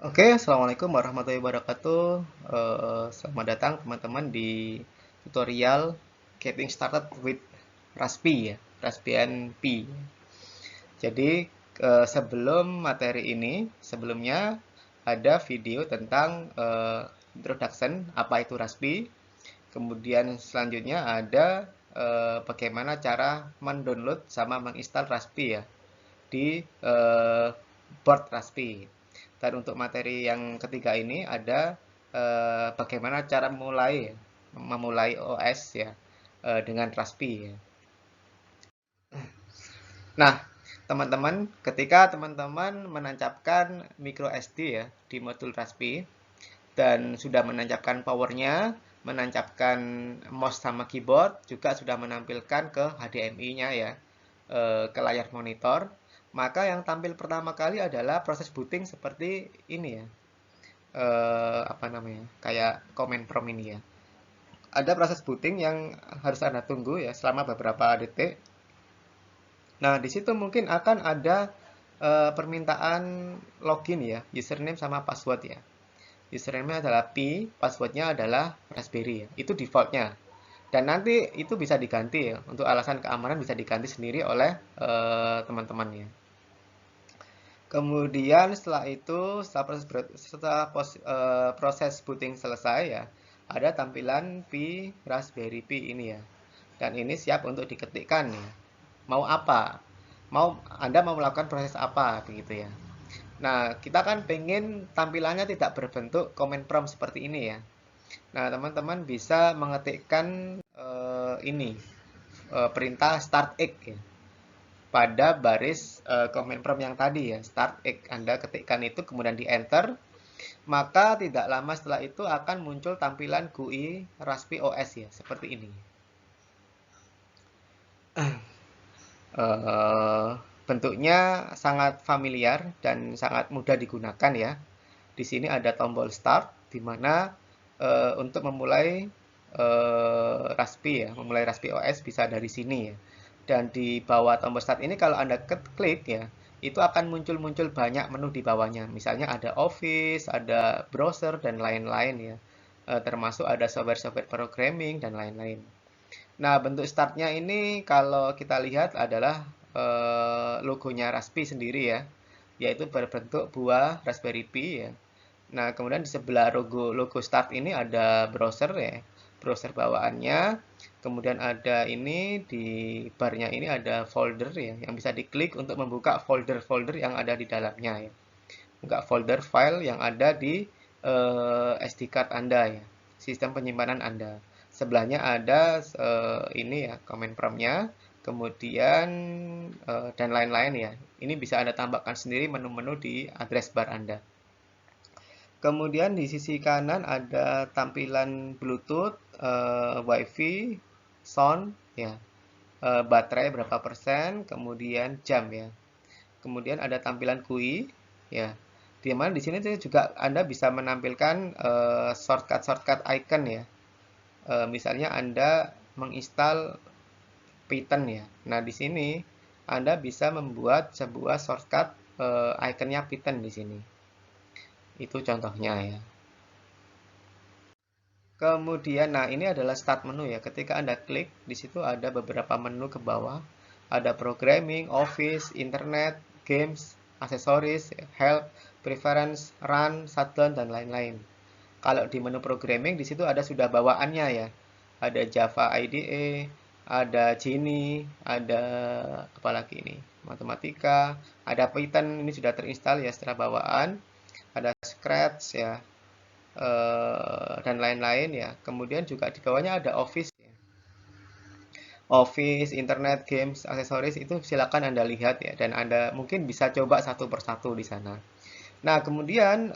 Oke, Assalamualaikum warahmatullahi wabarakatuh. Selamat datang teman-teman di tutorial Getting Started with Raspberry ya, Raspbian Pi. Jadi sebelum materi ini, sebelumnya ada video tentang introduction apa itu Raspberry. Kemudian selanjutnya ada bagaimana cara mendownload sama menginstal Raspberry ya di board Raspberry. Dan untuk materi yang ketiga ini ada bagaimana cara memulai OS ya dengan Raspberry ya. Nah, teman-teman, ketika teman-teman menancapkan micro SD ya di modul Raspberry dan sudah menancapkan powernya, menancapkan mouse sama keyboard, juga sudah menampilkan ke HDMI-nya ya, ke layar monitor, maka yang tampil pertama kali adalah proses booting seperti ini ya, apa namanya, kayak comment prompt ini ya. Ada proses booting yang harus Anda tunggu ya selama beberapa detik. Nah, di situ mungkin akan ada permintaan login ya, username sama password ya. Username adalah Pi, passwordnya adalah Raspberry ya. Itu defaultnya. Dan nanti itu bisa diganti ya. Untuk alasan keamanan bisa diganti sendiri oleh teman-teman ya. Kemudian setelah itu, proses booting selesai ya, ada tampilan Pi Raspberry Pi ini ya. Dan ini siap untuk diketikkan ya. Mau apa? Anda mau melakukan proses apa begitu ya. Nah, kita kan pengen tampilannya tidak berbentuk comment prompt seperti ini ya. Nah, teman-teman bisa mengetikkan ini perintah start egg ya pada baris comment prompt yang tadi ya, start egg. Anda ketikkan itu kemudian di enter, maka tidak lama setelah itu akan muncul tampilan GUI Raspi OS ya, seperti ini. Eh, Bentuknya sangat familiar dan sangat mudah digunakan ya. Di sini ada tombol start di mana untuk memulai Raspi ya, memulai Raspi OS bisa dari sini ya. Dan di bawah tombol start ini kalau Anda klik ya, itu akan muncul-muncul banyak menu di bawahnya. Misalnya ada Office, ada browser dan lain-lain ya. Termasuk ada software-software programming dan lain-lain. Nah, bentuk startnya ini kalau kita lihat adalah logonya Raspi sendiri ya, yaitu berbentuk buah Raspberry Pi ya. Nah, kemudian di sebelah logo start ini ada browser ya, browser bawaannya. Kemudian ada ini di barnya ini ada folder ya, yang bisa diklik untuk membuka folder-folder yang ada di dalamnya ya. Buka folder file yang ada di SD card Anda ya, sistem penyimpanan Anda. Sebelahnya ada ini ya, comment prompt-nya, kemudian dan lain-lain ya. Ini bisa Anda tambahkan sendiri menu-menu di address bar Anda. Kemudian di sisi kanan ada tampilan Bluetooth, WiFi, sound, ya, baterai berapa persen, kemudian jam ya. Kemudian ada tampilan GUI, ya. Di mana di sini juga Anda bisa menampilkan shortcut icon ya. Misalnya Anda menginstal Python ya. Nah, di sini Anda bisa membuat sebuah shortcut ikonnya Python di sini. Itu contohnya ya. Kemudian, nah ini adalah start menu ya. Ketika Anda klik, di situ ada beberapa menu ke bawah. Ada programming, office, internet, games, aksesoris, help, preference, run, shutdown, dan lain-lain. Kalau di menu programming, di situ ada sudah bawaannya ya. Ada Java IDE, ada Genie, ada apa lagi ini? Matematika, ada Python, ini sudah terinstall ya secara bawaan. Ada Scratch ya, dan lain-lain ya. Kemudian juga di bawahnya ada Office ya. Office, internet, games, aksesoris itu silakan Anda lihat ya dan Anda mungkin bisa coba satu persatu di sana. Nah, kemudian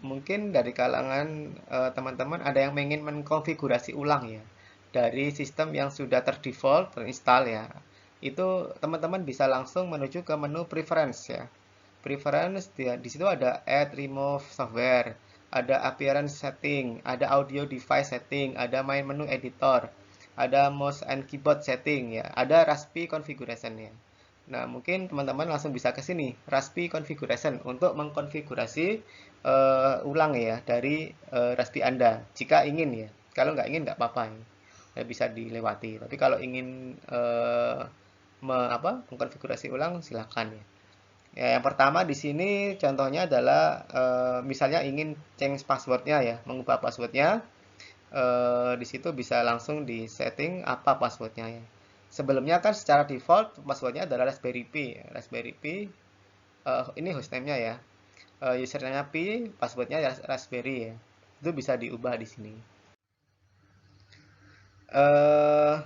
mungkin dari kalangan teman-teman ada yang ingin mengkonfigurasi ulang ya dari sistem yang sudah terdefault terinstall ya. Itu teman-teman bisa langsung menuju ke menu preference ya. Preference di situ ada add remove software, ada appearance setting, ada audio device setting, ada main menu editor, ada mouse and keyboard setting ya, ada Raspi configuration ya. Nah, mungkin teman-teman langsung bisa ke sini, Raspi Configuration, untuk mengkonfigurasi ulang ya dari Raspi Anda, jika ingin ya. Kalau nggak ingin nggak apa-apa ya. Bisa dilewati. Tapi kalau ingin mengkonfigurasi ulang, silakan ya. Ya, yang pertama di sini contohnya adalah misalnya ingin change passwordnya ya, mengubah passwordnya. Di situ bisa langsung di setting apa passwordnya ya. Sebelumnya kan secara default passwordnya adalah Raspberry Pi. Raspberry Pi ini hostname-nya ya. Username-nya Pi, passwordnya Raspberry ya. Itu bisa diubah di sini. Eh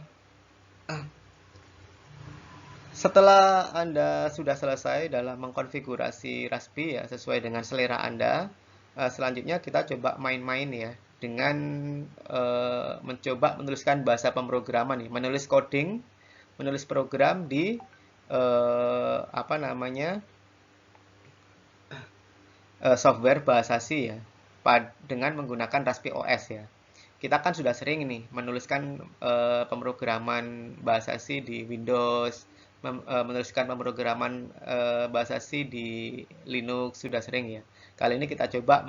Setelah Anda sudah selesai dalam mengkonfigurasi Raspi ya sesuai dengan selera Anda, selanjutnya kita coba main-main ya dengan mencoba menuliskan bahasa pemrograman nih, menulis coding, menulis program di apa namanya software bahasa C ya, dengan menggunakan Raspi OS ya. Kita kan sudah sering nih menuliskan pemrograman bahasa C di Windows, menuliskan pemrograman bahasa C di Linux sudah sering ya. Kali ini kita coba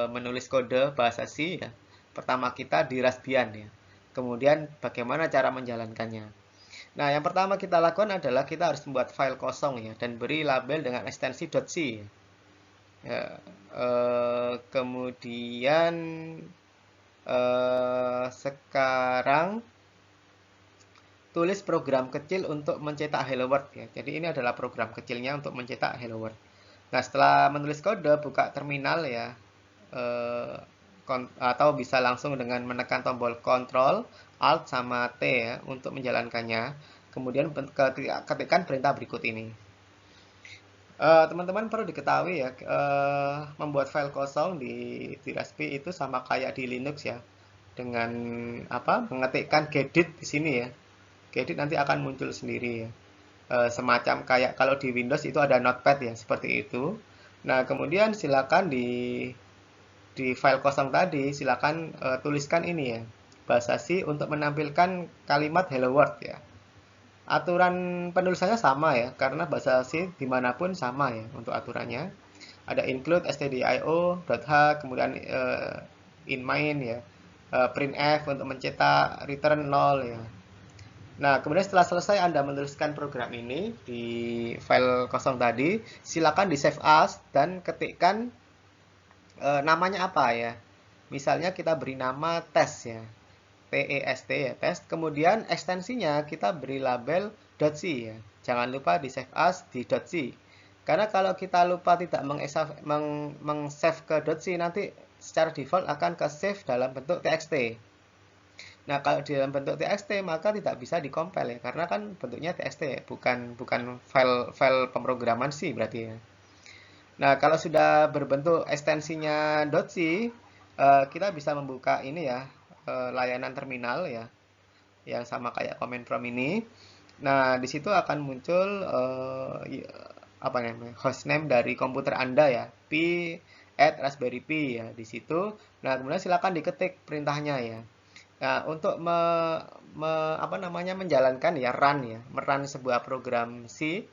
menulis kode bahasa C ya. Pertama kita di Raspbian ya. Kemudian bagaimana cara menjalankannya. Nah, yang pertama kita lakukan adalah kita harus membuat file kosong ya dan beri label dengan ekstensi .c ya. Ya, kemudian sekarang tulis program kecil untuk mencetak Hello World ya. Jadi ini adalah program kecilnya untuk mencetak Hello World. Nah, setelah menulis kode, buka terminal ya. Eh, atau bisa langsung dengan menekan tombol Ctrl, Alt sama T ya untuk menjalankannya. Kemudian ketikkan perintah berikut ini. Teman-teman perlu diketahui ya, membuat file kosong di Raspi itu sama kayak di Linux ya. Dengan apa? Mengetikkan gedit di sini ya. Gedit nanti akan muncul sendiri ya. Semacam kayak kalau di Windows itu ada notepad ya, seperti itu. Nah, kemudian silakan di file kosong tadi silakan tuliskan ini ya. Bahasa C untuk menampilkan kalimat Hello World ya. Aturan penulisannya sama ya, karena bahasa C dimanapun sama ya untuk aturannya. Ada include stdio.h, kemudian in main ya, printf untuk mencetak return 0 ya. Nah, kemudian setelah selesai Anda menuliskan program ini di file kosong tadi, silakan di save as dan ketikkan namanya apa ya. Misalnya kita beri nama tes ya. TEST ya, test. Kemudian ekstensinya kita beri label .c ya. Jangan lupa di save as di .c. Karena kalau kita lupa tidak meng-save ke .c nanti secara default akan ke save dalam bentuk txt. Nah, kalau di dalam bentuk txt maka tidak bisa dikompil ya karena kan bentuknya txt ya, bukan file pemrograman C berarti ya. Nah, kalau sudah berbentuk ekstensinya .c, kita bisa membuka ini ya, layanan terminal ya, yang sama kayak command prompt ini. Nah, di situ akan muncul apa namanya, hostname dari komputer Anda ya, pi@raspberry pi ya di situ. Nah, kemudian silakan diketik perintahnya ya. Nah, untuk apa namanya menjalankan ya run ya, merun sebuah program C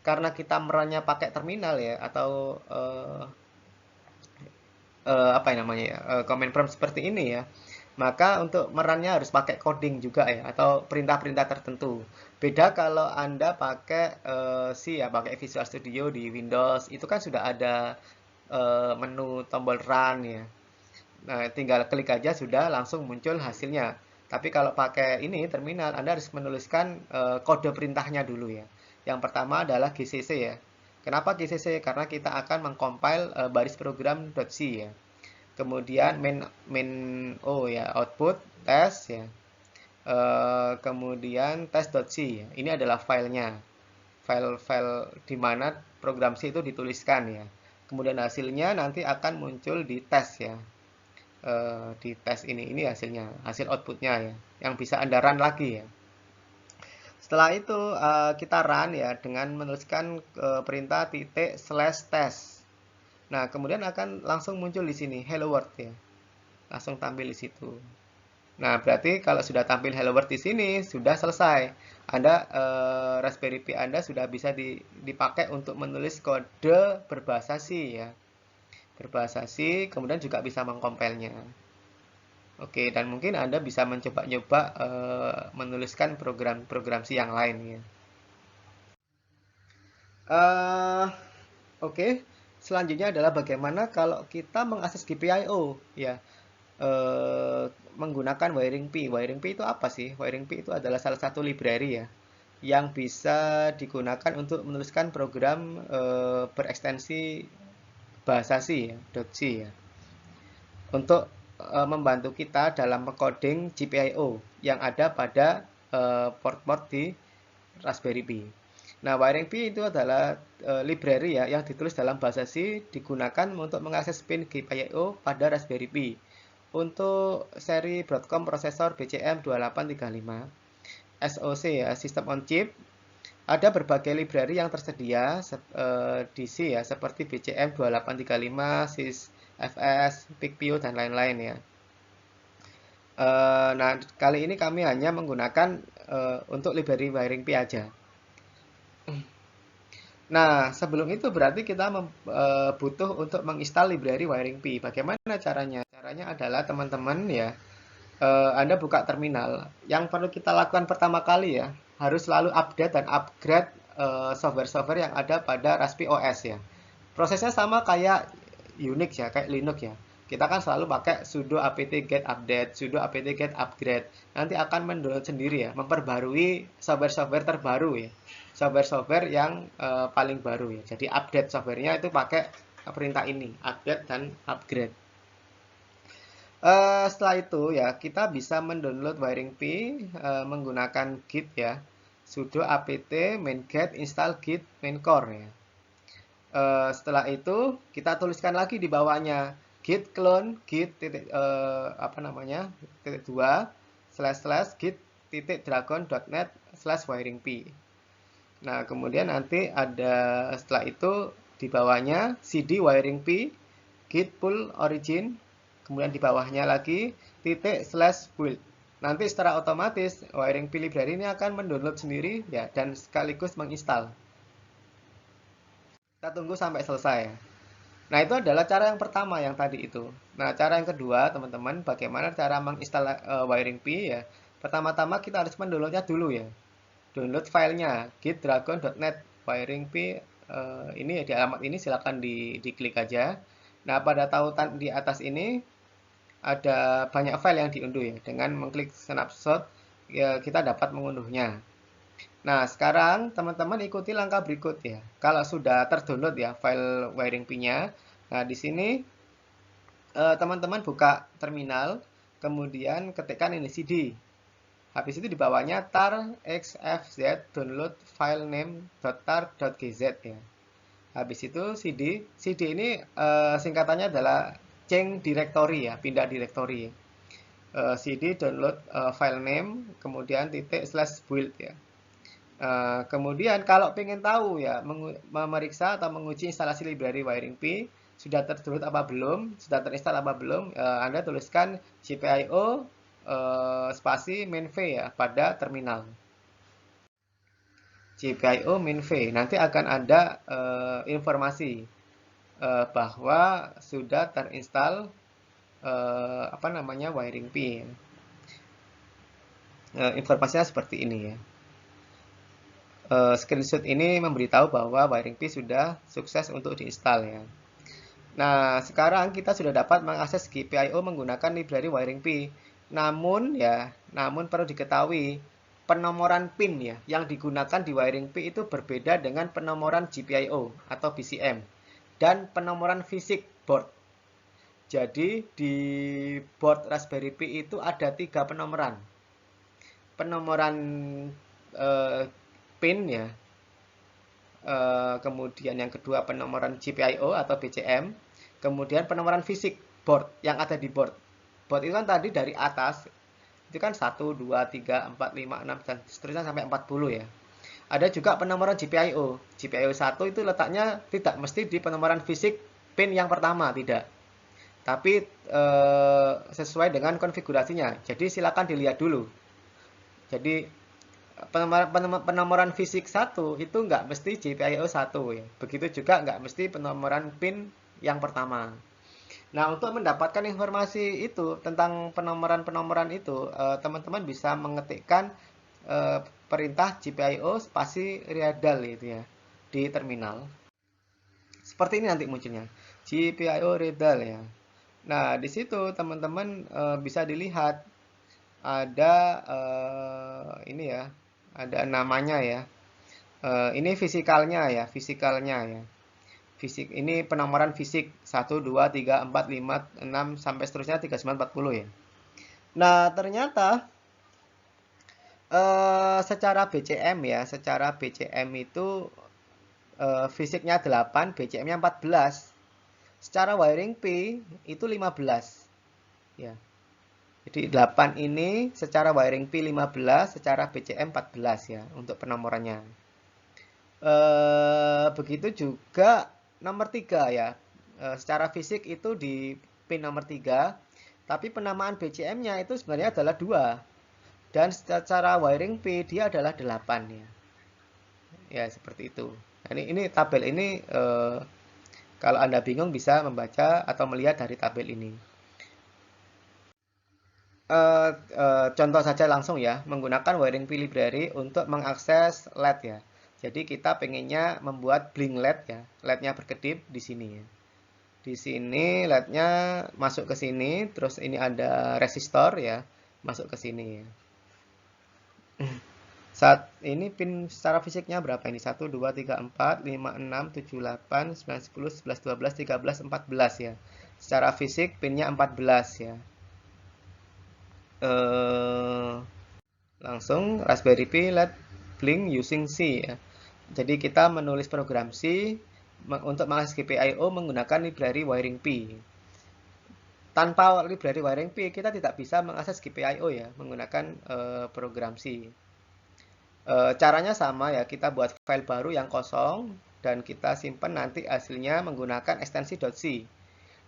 karena kita merannya pakai terminal ya atau apa yang namanya ya, command prompt seperti ini ya. Maka untuk merannya harus pakai coding juga ya atau perintah-perintah tertentu. Beda kalau Anda pakai C ya, pakai Visual Studio di Windows, itu kan sudah ada menu tombol run ya. Nah, tinggal klik aja sudah langsung muncul hasilnya. Tapi kalau pakai ini terminal, Anda harus menuliskan kode perintahnya dulu ya. Yang pertama adalah GCC ya. Kenapa GCC? Karena kita akan mengcompile baris program .c ya. Kemudian main O ya, output test ya. Kemudian test.c ya. Ini adalah filenya. File-file di mana program C itu dituliskan ya. Kemudian hasilnya nanti akan muncul di tes ya. Di tes ini hasilnya, hasil outputnya ya, yang bisa Anda run lagi ya. Setelah itu kita run ya dengan menuliskan perintah /test. Nah, kemudian akan langsung muncul di sini Hello World ya. Langsung tampil di situ. Nah, berarti kalau sudah tampil Hello World di sini, sudah selesai. Anda, Raspberry Pi Anda sudah bisa dipakai untuk menulis kode berbahasa C ya. Berbahasa C, kemudian juga bisa mengkompilnya. Oke, dan mungkin Anda bisa mencoba-nyoba menuliskan program-program C yang lain ya. Eh, oke, selanjutnya adalah bagaimana kalau kita mengakses GPIO ya. Menggunakan Wiring Pi. Wiring Pi itu apa sih? Wiring Pi itu adalah salah satu library ya yang bisa digunakan untuk menuliskan program berekstensi bahasa C ya, .C ya. Untuk membantu kita dalam coding GPIO yang ada pada port-port di Raspberry Pi. Nah, Wiring Pi itu adalah library ya yang ditulis dalam bahasa C digunakan untuk mengakses pin GPIO pada Raspberry Pi. Untuk seri Broadcom prosesor BCM2835 SoC ya, System on Chip, ada berbagai library yang tersedia di C ya, seperti BCM2835, SysFS, PicPio, dan lain-lain ya. Nah, kali ini kami hanya menggunakan untuk library Wiring Pi aja. Nah, sebelum itu berarti kita butuh untuk menginstal library Wiring Pi. Bagaimana caranya? Caranya adalah teman-teman ya, Anda buka terminal. Yang perlu kita lakukan pertama kali ya, harus selalu update dan upgrade software-software yang ada pada Raspi OS ya. Prosesnya sama kayak Unix ya, kayak Linux ya. Kita kan selalu pakai sudo apt get update, sudo apt get upgrade. Nanti akan mendownload sendiri ya, memperbarui software-software terbaru ya. Software-software yang paling baru ya. Jadi update softwarenya itu pakai perintah ini, update dan upgrade. Setelah itu ya kita bisa mendownload Wiring Pi menggunakan git ya, sudo apt main-get install git main core ya. Setelah itu kita tuliskan lagi di bawahnya git clone git titik apa namanya titik 2 slash slash git titik dragon.net slash wiring pi. Nah, kemudian nanti ada setelah itu di bawahnya cd wiring pi git pull origin, kemudian di bawahnya lagi titik slash build. Nanti secara otomatis wiring pi library ini akan mendownload sendiri ya dan sekaligus menginstal. Kita tunggu sampai selesai. Nah, itu adalah cara yang pertama yang tadi itu. Nah, cara yang kedua, teman-teman, bagaimana cara menginstal Wiring Pi ya. Pertama-tama kita harus mendownloadnya dulu ya. Download filenya git.dragon.net Wiring Pi ini ya, di alamat ini silakan diklik aja. Nah, pada tautan di atas ini ada banyak file yang diunduh ya. Dengan mengklik snapshot ya, kita dapat mengunduhnya. Nah, sekarang teman-teman ikuti langkah berikut ya. Kalau sudah terdownload ya file Wiring Pi-nya, nah di sini teman-teman buka terminal, kemudian ketikkan ini cd. Habis itu di bawahnya tar xfz download file name.tar.gz ya. Habis itu cd. Cd ini singkatannya adalah change directory ya, pindah directory. Cd download file name, kemudian titik slash build ya. Kemudian kalau pengen tahu ya, memeriksa atau menguji instalasi library Wiring Pi, sudah terdownload apa belum, sudah terinstall apa belum, Anda tuliskan GPIO spasi mainv ya pada terminal. GPIO mainv, nanti akan ada informasi bahwa sudah terinstall apa namanya Wiring Pi. Informasinya seperti ini ya. Screenshot ini memberitahu bahwa Wiring Pi sudah sukses untuk diinstal ya. Nah, sekarang kita sudah dapat mengakses GPIO menggunakan library Wiring Pi. Namun perlu diketahui penomoran pin ya yang digunakan di Wiring Pi itu berbeda dengan penomoran GPIO atau BCM dan penomoran fisik board. Jadi di board Raspberry Pi itu ada 3 penomoran. Penomoran pin ya, kemudian yang kedua penomoran GPIO atau BCM, kemudian penomoran fisik board yang ada di board. Board itu kan tadi dari atas itu kan 1, 2, 3, 4, 5, 6 dan seterusnya sampai 40 ya. Ada juga penomoran GPIO. GPIO 1 itu letaknya tidak mesti di penomoran fisik pin yang pertama, tidak. tapi sesuai dengan konfigurasinya. Jadi silakan dilihat dulu. Jadi penomoran fisik 1 itu nggak mesti GPIO 1 ya. Begitu juga nggak mesti penomoran PIN yang pertama. Nah, untuk mendapatkan informasi itu tentang penomoran-penomoran itu, teman-teman bisa mengetikkan perintah GPIO spasi readal itu ya di terminal. Seperti ini nanti munculnya, GPIO readal ya. Nah, di situ teman-teman bisa dilihat ada ini ya, ada namanya ya. Ini fisikalnya ya, fisikalnya ya. Fisik ini penomoran fisik 1, 2, 3, 4, 5, 6 sampai seterusnya 39, 40 ya. Nah, ternyata secara BCM ya, secara BCM itu fisiknya 8, BCM-nya 14. Secara wiring P itu 15 ya. Jadi 8 ini secara wiring P 15, secara BCM 14 ya untuk penomorannya. Begitu juga nomor 3 ya. Secara fisik itu di pin nomor 3, tapi penamaan BCM-nya itu sebenarnya adalah 2. Dan secara wiring P dia adalah 8 ya. Ya, seperti itu. Nah, ini tabel ini kalau Anda bingung bisa membaca atau melihat dari tabel ini. Contoh saja langsung ya, menggunakan wiring P library untuk mengakses LED ya. Jadi kita pengennya membuat blink LED ya, LED-nya berkedip di sini ya. Di sini LED-nya masuk ke sini, terus ini ada resistor ya, masuk ke sini ya. Saat ini pin secara fisiknya berapa ini? 1, 2, 3, 4, 5, 6, 7, 8, 9, 10, 11, 12, 13, 14 ya. Secara fisik pinnya 14 ya. Langsung Raspberry Pi LED Blink using C ya. Jadi kita menulis program C untuk mengakses GPIO menggunakan library wiring P. Tanpa library wiring P kita tidak bisa mengakses GPIO ya menggunakan program C. Caranya sama ya, kita buat file baru yang kosong dan kita simpan nanti hasilnya menggunakan ekstensi .c.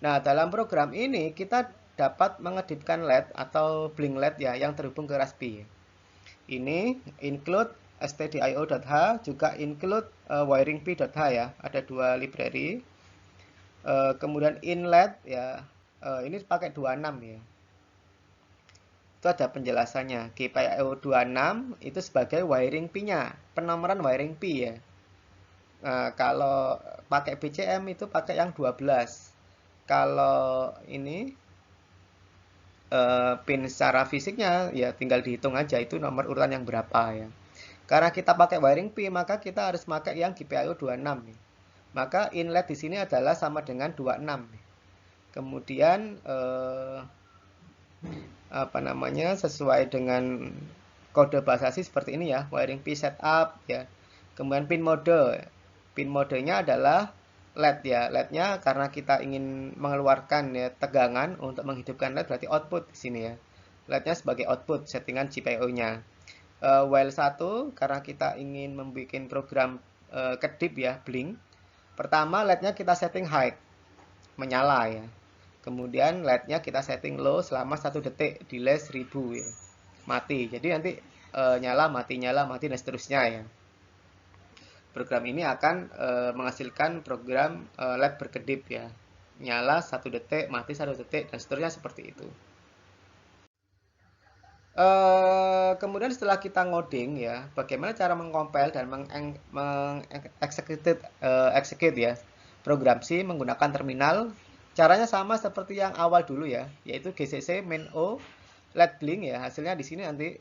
Nah, dalam program ini kita dapat mengedipkan LED atau blink LED ya yang terhubung ke Raspi. Ini include stdio.h, juga include wiringp.h ya. Ada dua library. Kemudian inlet ya. Ini pakai 26 ya. Itu ada penjelasannya. GPIO 26 itu sebagai wiring P-nya, penomoran wiring P ya. Nah, kalau pakai BCM itu pakai yang 12. Kalau ini pin secara fisiknya ya tinggal dihitung aja itu nomor urutan yang berapa ya. Karena kita pakai wiring P, maka kita harus pakai yang GPIO 26 ya. Maka inlet di sini adalah sama dengan 26 ya. Kemudian apa namanya sesuai dengan kode BASASI seperti ini ya, wiring P setup ya. Kemudian pin mode. Pin modenya adalah LED ya. LED-nya karena kita ingin mengeluarkan ya tegangan untuk menghidupkan LED berarti output di sini ya. LED-nya sebagai output settingan GPIO-nya. While 1 karena kita ingin membuat program kedip ya, blink. Pertama LED-nya kita setting high, menyala ya. Kemudian LED-nya kita setting low selama 1 detik, delay 1000 ya. Mati. Jadi nanti nyala, mati, dan seterusnya ya. Program ini akan menghasilkan program LED berkedip ya. Nyala 1 detik, mati 1 detik, dan seterusnya seperti itu. Kemudian setelah kita ngoding ya, bagaimana cara mengcompile dan execute ya program C menggunakan terminal. Caranya sama seperti yang awal dulu ya, yaitu gcc main o LED blink ya. Hasilnya di sini nanti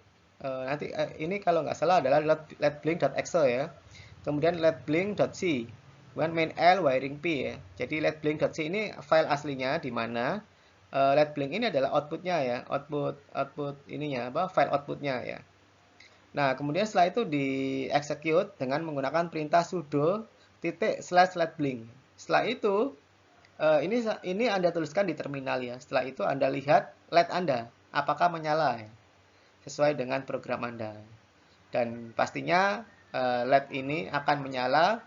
ini kalau nggak salah adalah LED blink.exe ya. Kemudian LED blink.c. Kemudian main L wiring P ya. Jadi LED blink.c ini file aslinya di mana LED blink ini adalah outputnya ya, output ininya apa file outputnya ya. Nah kemudian setelah itu di execute dengan menggunakan perintah sudo /LED blink. Setelah itu ini Anda tuliskan di terminal ya. Setelah itu Anda lihat LED Anda apakah menyala ya, sesuai dengan program Anda. Dan pastinya LED ini akan menyala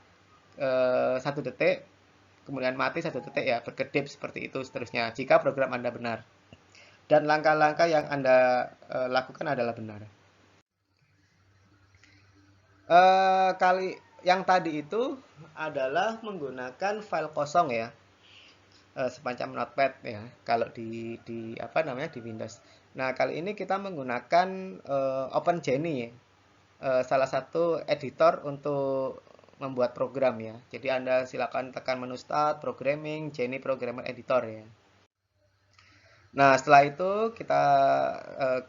1 detik, kemudian mati 1 detik ya, berkedip seperti itu seterusnya, jika program Anda benar. Dan langkah-langkah yang Anda lakukan adalah benar. Kali yang tadi itu adalah menggunakan file kosong ya, semacam notepad ya, kalau di apa namanya di Windows. Nah, kali ini kita menggunakan OpenGenie ya, salah satu editor untuk membuat program ya. Jadi Anda silakan tekan menu Start, Programming, Genie Programmer Editor ya. Nah, setelah itu kita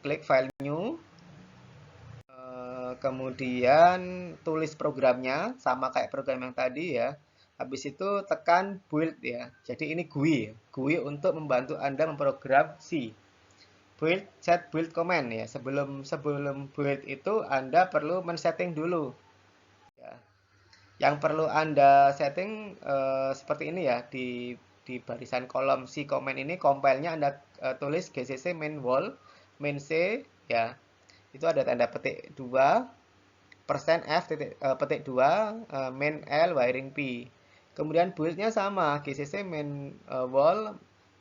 klik File New, kemudian tulis programnya sama kayak program yang tadi ya. Habis itu tekan build ya. Jadi ini GUI ya. GUI untuk membantu Anda memprogram C. Build, set build command ya. Sebelum build itu Anda perlu men-setting dulu. Ya. Yang perlu Anda setting seperti ini ya, di barisan kolom C command ini, compile-nya Anda tulis gcc main wall main C ya. Itu ada tanda petik 2 %f petik 2 main L wiring P. Kemudian build-nya sama, gcc main wall,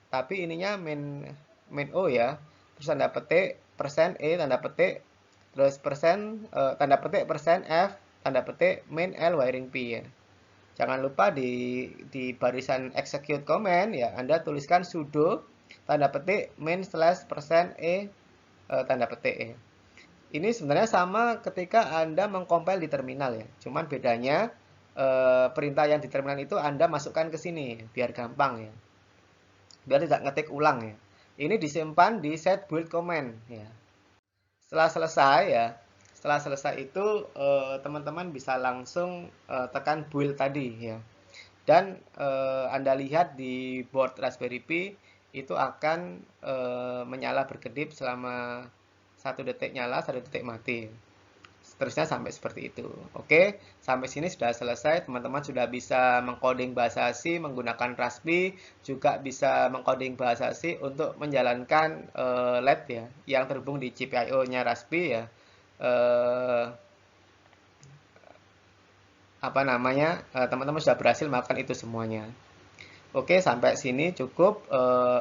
tapi ininya main O ya. Terus tanda petik %e tanda petik, terus tanda petik %f tanda petik main L wiring P ya. Jangan lupa di barisan execute command ya, Anda tuliskan sudo tanda petik main/%e tanda petik ya. Ini sebenarnya sama ketika Anda mengcompile di terminal ya. Cuman bedanya perintah yang di terminal itu Anda masukkan ke sini biar gampang ya. Biar tidak ngetik ulang ya. Ini disimpan di set build command ya. Setelah selesai ya, setelah selesai itu teman-teman bisa langsung tekan build tadi ya. Dan Anda lihat di board Raspberry Pi itu akan menyala berkedip selama 1 detik nyala, 1 detik mati. Seterusnya sampai seperti itu. Oke, sampai sini sudah selesai. Teman-teman sudah bisa mengcoding bahasa C menggunakan Raspi, juga bisa mengcoding bahasa C untuk menjalankan LED ya, yang terhubung di GPIO-nya Raspi ya. Apa namanya? Teman-teman sudah berhasil melakukan itu semuanya. Oke, sampai sini cukup.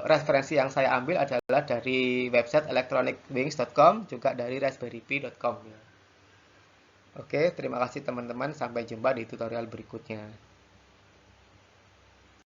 Referensi yang saya ambil adalah dari website electronicwings.com, juga dari raspberrypi.com. Oke, terima kasih teman-teman. Sampai jumpa di tutorial berikutnya.